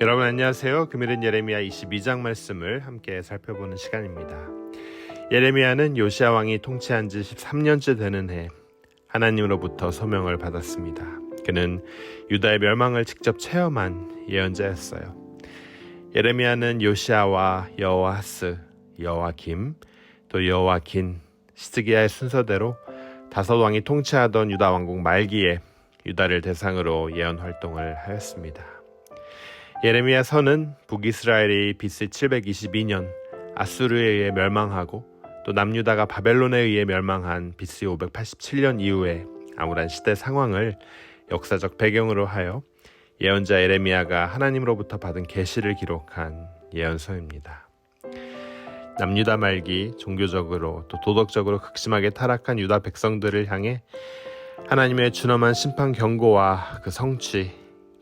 여러분 안녕하세요. 금일은 예레미야 22장 말씀을 함께 살펴보는 시간입니다. 예레미야는 요시야 왕이 통치한 지 13년째 되는 해 하나님으로부터 소명을 받았습니다. 그는 유다의 멸망을 직접 체험한 예언자였어요. 예레미야는 요시야와 여호아하스, 여호야김, 또 여호야긴, 시드기야의 순서대로 5왕이 통치하던 유다 왕국 말기에 유다를 대상으로 예언 활동을 하였습니다. 예레미야 서는 북이스라엘이 BC 722년 아수르에 의해 멸망하고 또 남유다가 바벨론에 의해 멸망한 BC 587년 이후의 암울한 시대 상황을 역사적 배경으로 하여 예언자 예레미야가 하나님으로부터 받은 계시를 기록한 예언서입니다. 남유다 말기 종교적으로 또 도덕적으로 극심하게 타락한 유다 백성들을 향해 하나님의 준엄한 심판 경고와 그 성취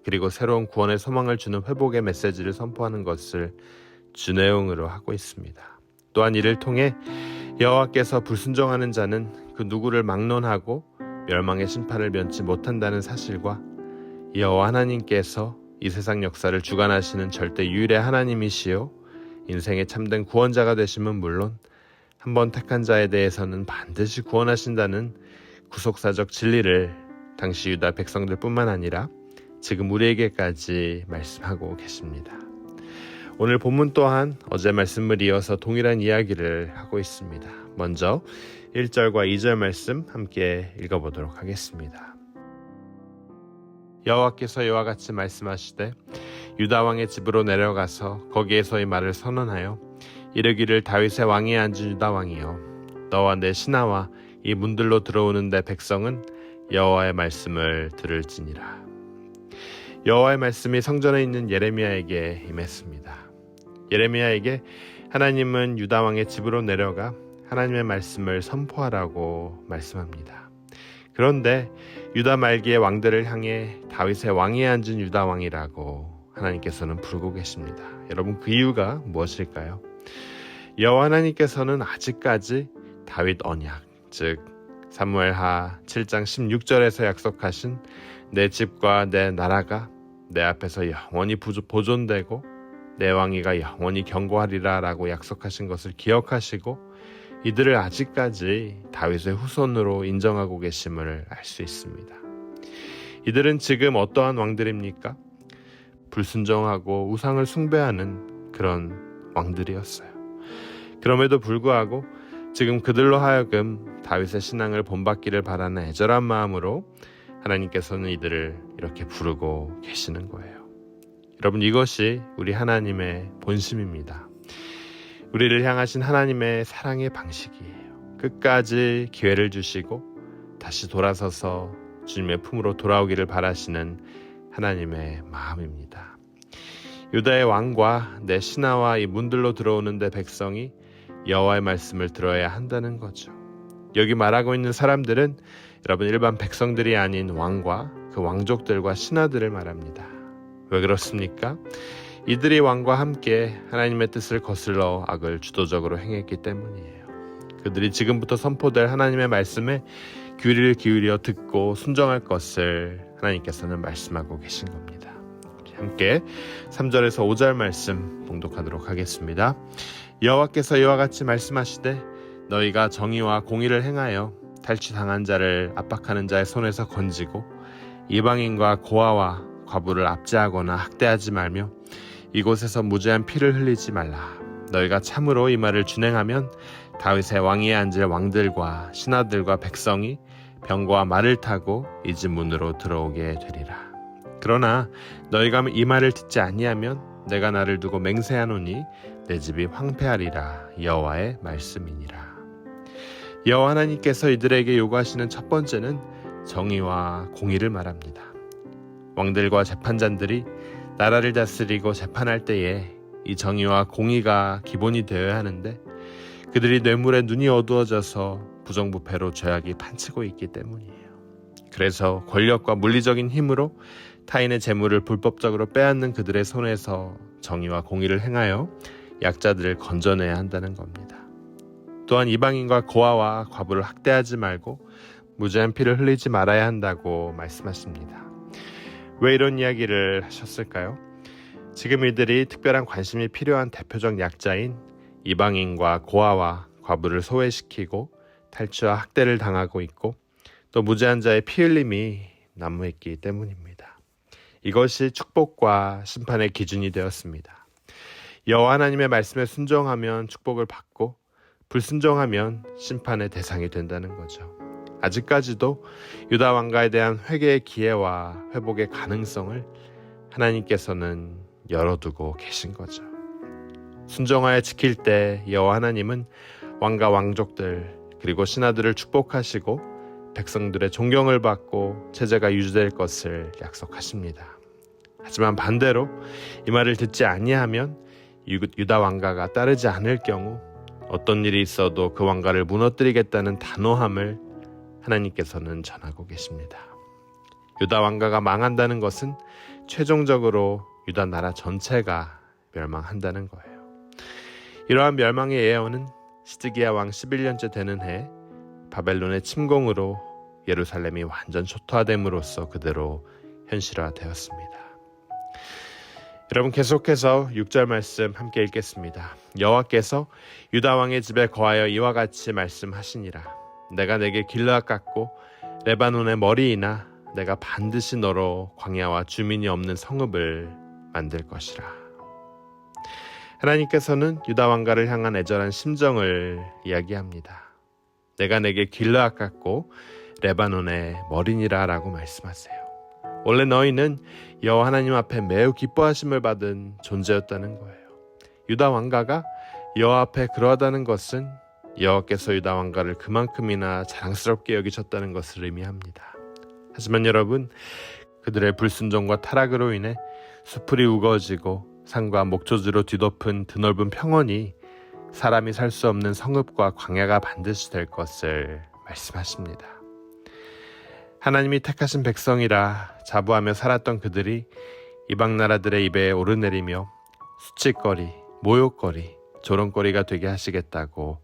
그리고 새로운 구원의 소망을 주는 회복의 메시지를 선포하는 것을 주내용으로 하고 있습니다. 또한 이를 통해 여호와께서 불순종하는 자는 그 누구를 막론하고 멸망의 심판을 면치 못한다는 사실과 여호와 하나님께서 이 세상 역사를 주관하시는 절대 유일의 하나님이시요 인생의 참된 구원자가 되심은 물론 한번 택한 자에 대해서는 반드시 구원하신다는 구속사적 진리를 당시 유다 백성들뿐만 아니라 지금 우리에게까지 말씀하고 계십니다. 오늘 본문 또한 어제 말씀을 이어서 동일한 이야기를 하고 있습니다. 먼저 1절과 2절 말씀 함께 읽어보도록 하겠습니다. 여호와께서 이와 같이 말씀하시되 유다 왕의 집으로 내려가서 거기에서 이 말을 선언하여 이르기를 다윗의 왕위에 앉은 유다 왕이여 너와 내 신하와 이 문들로 들어오는 내 백성은 여호와의 말씀을 들을지니라. 여호와의 말씀이 성전에 있는 예레미야에게 임했습니다. 예레미야에게 하나님은 유다 왕의 집으로 내려가 하나님의 말씀을 선포하라고 말씀합니다. 그런데 유다 말기의 왕들을 향해 다윗의 왕위에 앉은 유다 왕이라고 하나님께서는 부르고 계십니다. 여러분 그 이유가 무엇일까요? 여호와 하나님께서는 아직까지 다윗 언약, 즉 사무엘하 7장 16절에서 약속하신 내 집과 내 나라가 내 앞에서 영원히 보존되고 내 왕위가 영원히 견고하리라 라고 약속하신 것을 기억하시고 이들을 아직까지 다윗의 후손으로 인정하고 계심을 알 수 있습니다. 이들은 지금 어떠한 왕들입니까? 불순종하고 우상을 숭배하는 그런 왕들이었어요. 그럼에도 불구하고 지금 그들로 하여금 다윗의 신앙을 본받기를 바라는 애절한 마음으로 하나님께서는 이들을 이렇게 부르고 계시는 거예요. 여러분 이것이 우리 하나님의 본심입니다. 우리를 향하신 하나님의 사랑의 방식이에요. 끝까지 기회를 주시고 다시 돌아서서 주님의 품으로 돌아오기를 바라시는 하나님의 마음입니다. 유다의 왕과 내 신하와 이 문들로 들어오는 내 백성이 여호와의 말씀을 들어야 한다는 거죠. 여기 말하고 있는 사람들은 여러분 일반 백성들이 아닌 왕과 그 왕족들과 신하들을 말합니다. 왜 그렇습니까? 이들이 왕과 함께 하나님의 뜻을 거슬러 악을 주도적으로 행했기 때문이에요. 그들이 지금부터 선포될 하나님의 말씀에 귀를 기울여 듣고 순종할 것을 하나님께서는 말씀하고 계신 겁니다. 우리 함께 3절에서 5절 말씀 봉독하도록 하겠습니다. 여호와께서 이와 같이 말씀하시되 너희가 정의와 공의를 행하여 탈취당한 자를 압박하는 자의 손에서 건지고 이방인과 고아와 과부를 압제하거나 학대하지 말며 이곳에서 무죄한 피를 흘리지 말라. 너희가 참으로 이 말을 준행하면 다윗의 왕위에 앉을 왕들과 신하들과 백성이 병거와 말을 타고 이 집 문으로 들어오게 되리라. 그러나 너희가 이 말을 듣지 아니하면 내가 나를 두고 맹세하노니 내 집이 황폐하리라. 여호와의 말씀이니라. 여호와 하나님께서 이들에게 요구하시는 첫 번째는 정의와 공의를 말합니다. 왕들과 재판장들이 나라를 다스리고 재판할 때에 이 정의와 공의가 기본이 되어야 하는데 그들이 뇌물에 눈이 어두워져서 부정부패로 죄악이 판치고 있기 때문이에요. 그래서 권력과 물리적인 힘으로 타인의 재물을 불법적으로 빼앗는 그들의 손에서 정의와 공의를 행하여 약자들을 건져내야 한다는 겁니다. 또한 이방인과 고아와 과부를 학대하지 말고 무죄한 피를 흘리지 말아야 한다고 말씀하십니다. 왜 이런 이야기를 하셨을까요? 지금 이들이 특별한 관심이 필요한 대표적 약자인 이방인과 고아와 과부를 소외시키고 탈취와 학대를 당하고 있고 또 무죄한 자의 피 흘림이 난무했기 때문입니다. 이것이 축복과 심판의 기준이 되었습니다. 여호와 하나님의 말씀에 순종하면 축복을 받고 불순종하면 심판의 대상이 된다는 거죠. 아직까지도 유다 왕가에 대한 회개의 기회와 회복의 가능성을 하나님께서는 열어두고 계신 거죠. 순종하여 지킬 때 여호와 하나님은 왕과 왕족들 그리고 신하들을 축복하시고 백성들의 존경을 받고 체제가 유지될 것을 약속하십니다. 하지만 반대로 이 말을 듣지 아니하면 유다 왕가가 따르지 않을 경우 어떤 일이 있어도 그 왕가를 무너뜨리겠다는 단호함을 하나님께서는 전하고 계십니다. 유다 왕가가 망한다는 것은 최종적으로 유다 나라 전체가 멸망한다는 거예요. 이러한 멸망의 예언은 시드기야 왕 11년째 되는 해 바벨론의 침공으로 예루살렘이 완전 초토화됨으로써 그대로 현실화되었습니다. 여러분 계속해서 6절 말씀 함께 읽겠습니다. 여호와께서 유다 왕의 집에 거하여 이와 같이 말씀하시니라. 내가 내게 길르앗 같고 레바논의 머리이나 내가 반드시 너로 광야와 주민이 없는 성읍을 만들 것이라. 하나님께서는 유다 왕가를 향한 애절한 심정을 이야기합니다. 내가 내게 길르앗 같고 레바논의 머리니라 라고 말씀하세요. 원래 너희는 여호와 하나님 앞에 매우 기뻐하심을 받은 존재였다는 거예요. 유다 왕가가 여호와 앞에 그러하다는 것은 여호와께서 유다 왕가를 그만큼이나 자랑스럽게 여기셨다는 것을 의미합니다. 하지만 여러분, 그들의 불순종과 타락으로 인해 수풀이 우거지고 산과 목초지로 뒤덮은 드넓은 평원이 사람이 살 수 없는 성읍과 광야가 반드시 될 것을 말씀하십니다. 하나님이 택하신 백성이라 자부하며 살았던 그들이 이방 나라들의 입에 오르내리며 수치거리, 모욕거리, 조롱거리가 되게 하시겠다고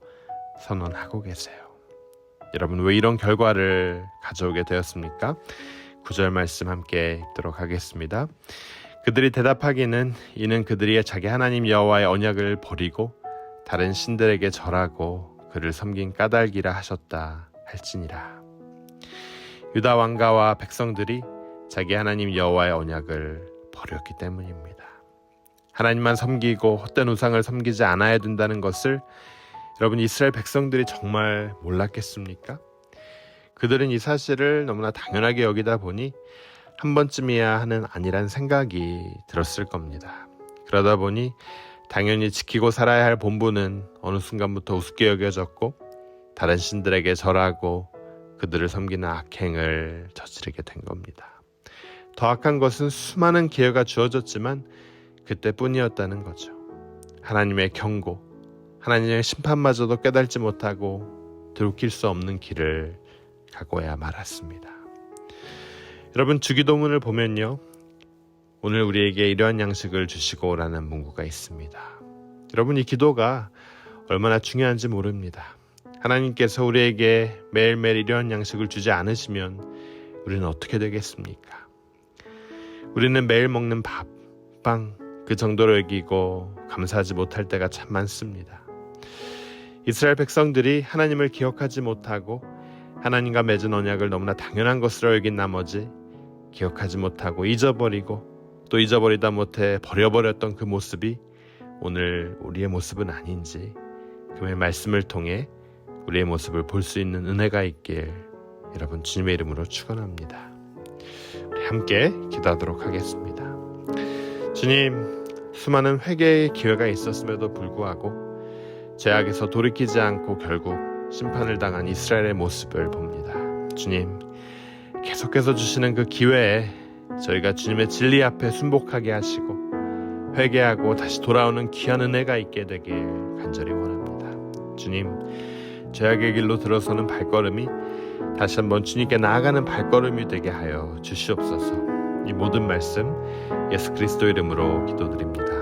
선언하고 계세요. 여러분, 왜 이런 결과를 가져오게 되었습니까? 9절 말씀 함께 읽도록 하겠습니다. 그들이 대답하기는 이는 그들이 자기 하나님 여호와의 언약을 버리고 다른 신들에게 절하고 그를 섬긴 까닭이라 하셨다 할지니라. 유다 왕가와 백성들이 자기 하나님 여호와의 언약을 버렸기 때문입니다. 하나님만 섬기고 헛된 우상을 섬기지 않아야 된다는 것을 여러분, 이스라엘 백성들이 정말 몰랐겠습니까? 그들은 이 사실을 너무나 당연하게 여기다 보니 한 번쯤이야 하는 아니란 생각이 들었을 겁니다. 그러다 보니 당연히 지키고 살아야 할 본분은 어느 순간부터 우습게 여겨졌고 다른 신들에게 절하고 그들을 섬기는 악행을 저지르게 된 겁니다. 더 악한 것은 수많은 기회가 주어졌지만 그때뿐이었다는 거죠. 하나님의 경고, 하나님의 심판마저도 깨달지 못하고 돌이킬 수 없는 길을 가고야 말았습니다. 여러분, 주기도문을 보면요, 오늘 우리에게 이러한 양식을 주시고라는 문구가 있습니다. 여러분, 이 기도가 얼마나 중요한지 모릅니다. 하나님께서 우리에게 매일매일 이러한 양식을 주지 않으시면 우리는 어떻게 되겠습니까? 우리는 매일 먹는 밥, 빵, 그 정도로 여기고 감사하지 못할 때가 참 많습니다. 이스라엘 백성들이 하나님을 기억하지 못하고 하나님과 맺은 언약을 너무나 당연한 것으로 여긴 나머지 기억하지 못하고 잊어버리고 또 잊어버리다 못해 버려버렸던 그 모습이 오늘 우리의 모습은 아닌지 그의 말씀을 통해 우리의 모습을 볼 수 있는 은혜가 있길 여러분 주님의 이름으로 축원합니다. 우리 함께 기도하도록 하겠습니다. 주님, 수많은 회개의 기회가 있었음에도 불구하고 죄악에서 돌이키지 않고 결국 심판을 당한 이스라엘의 모습을 봅니다. 주님, 계속해서 주시는 그 기회에 저희가 주님의 진리 앞에 순복하게 하시고 회개하고 다시 돌아오는 귀한 은혜가 있게 되길 간절히 원합니다. 주님, 죄악의 길로 들어서는 발걸음이 다시 한번 주님께 나아가는 발걸음이 되게 하여 주시옵소서. 이 모든 말씀 예수 그리스도 이름으로 기도드립니다.